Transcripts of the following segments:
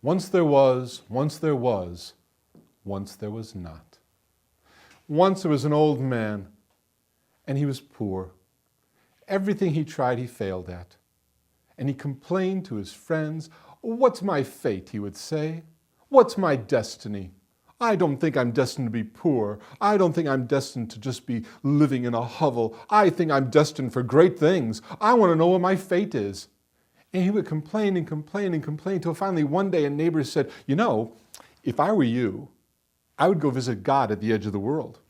Once there was, once there was, once there was not. Once there was an old man, and he was poor. Everything he tried, he failed at. And he complained to his friends. "What's my fate?" he would say. "What's my destiny? I don't think I'm destined to be poor. I don't think I'm destined to just be living in a hovel. I think I'm destined for great things. I want to know what my fate is." And he would complain and complain and complain until finally one day a neighbor said, "You know, if I were you, I would go visit God at the edge of the world."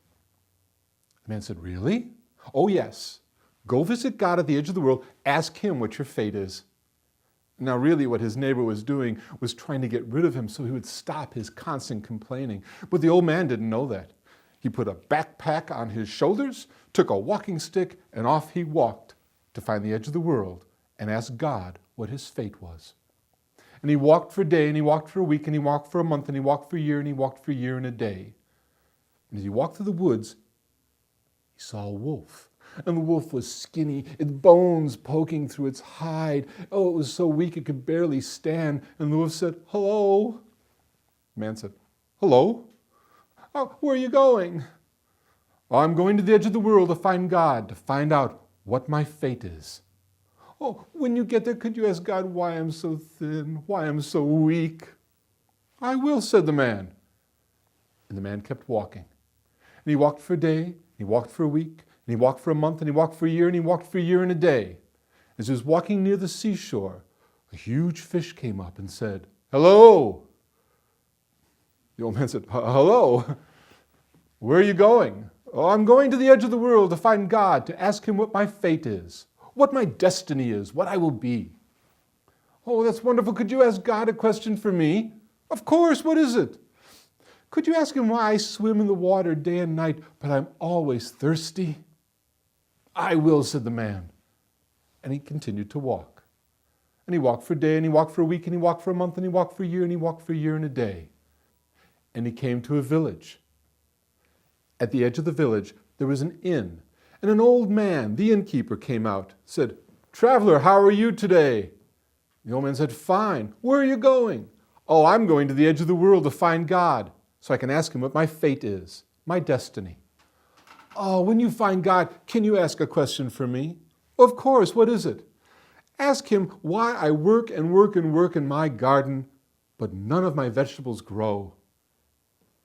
The man said, "Really?" "Oh, yes. Go visit God at the edge of the world. Ask him what your fate is." Now, really what his neighbor was doing was trying to get rid of him so he would stop his constant complaining. But the old man didn't know that. He put a backpack on his shoulders, took a walking stick, and off he walked to find the edge of the world and ask God what his fate was. And he walked for a day, and he walked for a week, and he walked for a month, and he walked for a year, and he walked for a year and a day. And as he walked through the woods, he saw a wolf. And the wolf was skinny, its bones poking through its hide. Oh, it was so weak it could barely stand. And the wolf said, "Hello." The man said, "Hello? Oh, where are you going?" "Oh, I'm going to the edge of the world to find God, to find out what my fate is." "Oh, when you get there, could you ask God why I'm so thin, why I'm so weak?" "I will," said the man. And the man kept walking. And he walked for a day, and he walked for a week, and he walked for a month, and he walked for a year, and he walked for a year and a day. As he was walking near the seashore, a huge fish came up and said, "Hello." The old man said, "Hello. Where are you going?" "Oh, I'm going to the edge of the world to find God, to ask him what my fate is, what my destiny is, what I will be." "Oh, that's wonderful. Could you ask God a question for me?" "Of course. What is it?" "Could you ask him why I swim in the water day and night, but I'm always thirsty?" "I will," said the man. And he continued to walk. And he walked for a day, and he walked for a week, and he walked for a month, and he walked for a year, and he walked for a year and a day. And he came to a village. At the edge of the village, there was an inn. And an old man, the innkeeper, came out, said, "Traveler, how are you today?" The old man said, "Fine. Where are you going?" "Oh, I'm going to the edge of the world to find God, so I can ask him what my fate is, my destiny." "Oh, when you find God, can you ask a question for me?" "Of course, what is it?" "Ask him why I work and work and work in my garden, but none of my vegetables grow."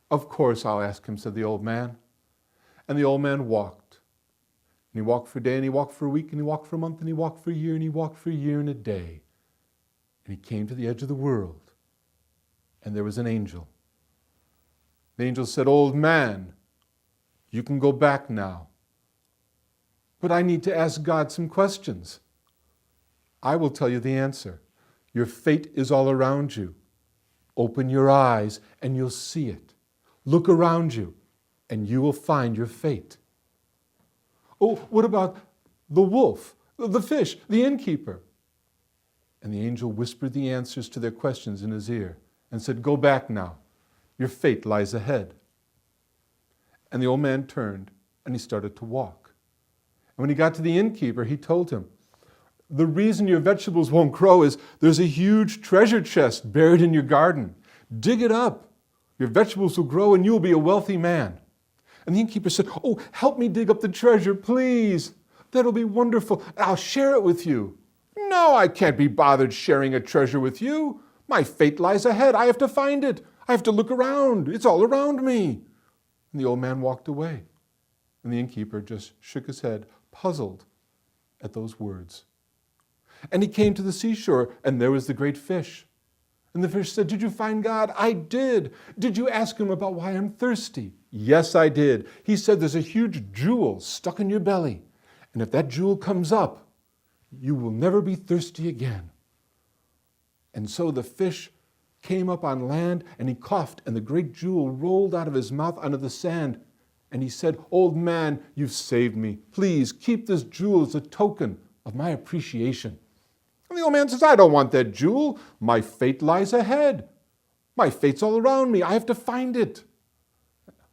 "Of course I'll ask him," said the old man. And the old man walked. And he walked for a day, and he walked for a week, and he walked for a month, and he walked for a year, and he walked for a year and a day. And he came to the edge of the world, and there was an angel. The angel said, "Old man, you can go back now. But I need to ask God some questions." "I will tell you the answer. Your fate is all around you. Open your eyes and you'll see it. Look around you and you will find your fate." "Oh, what about the wolf, the fish, the innkeeper?" And the angel whispered the answers to their questions in his ear and said, "Go back now. Your fate lies ahead." And the old man turned and he started to walk. And when he got to the innkeeper, he told him, "The reason your vegetables won't grow is there's a huge treasure chest buried in your garden. Dig it up. Your vegetables will grow and you'll be a wealthy man." And the innkeeper said, "Oh, help me dig up the treasure, please. That'll be wonderful. I'll share it with you." "No, I can't be bothered sharing a treasure with you. My fate lies ahead. I have to find it. I have to look around. It's all around me." And the old man walked away. And the innkeeper just shook his head, puzzled at those words. And he came to the seashore, and there was the great fish. And the fish said, "Did you find God?" "I did." "Did you ask him about why I'm thirsty?" "Yes, I did. He said there's a huge jewel stuck in your belly. And if that jewel comes up, you will never be thirsty again." And so the fish came up on land, and he coughed, and the great jewel rolled out of his mouth onto the sand. And he said, "Old man, you've saved me. Please keep this jewel as a token of my appreciation." And the old man says, "I don't want that jewel. My fate lies ahead. My fate's all around me. I have to find it.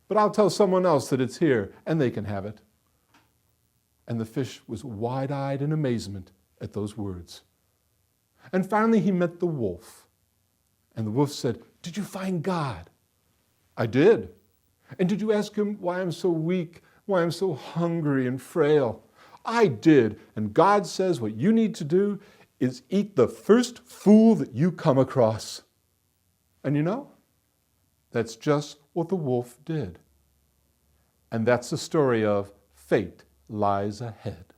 But I'll tell someone else that it's here, and they can have it." And the fish was wide-eyed in amazement at those words. And finally he met the wolf. And the wolf said, "Did you find God?" "I did." "And did you ask him why I'm so weak, why I'm so hungry and frail?" "I did. And God says what you need to do is eat the first fool that you come across." And you know, that's just what the wolf did. And that's the story of Fate Lies Ahead.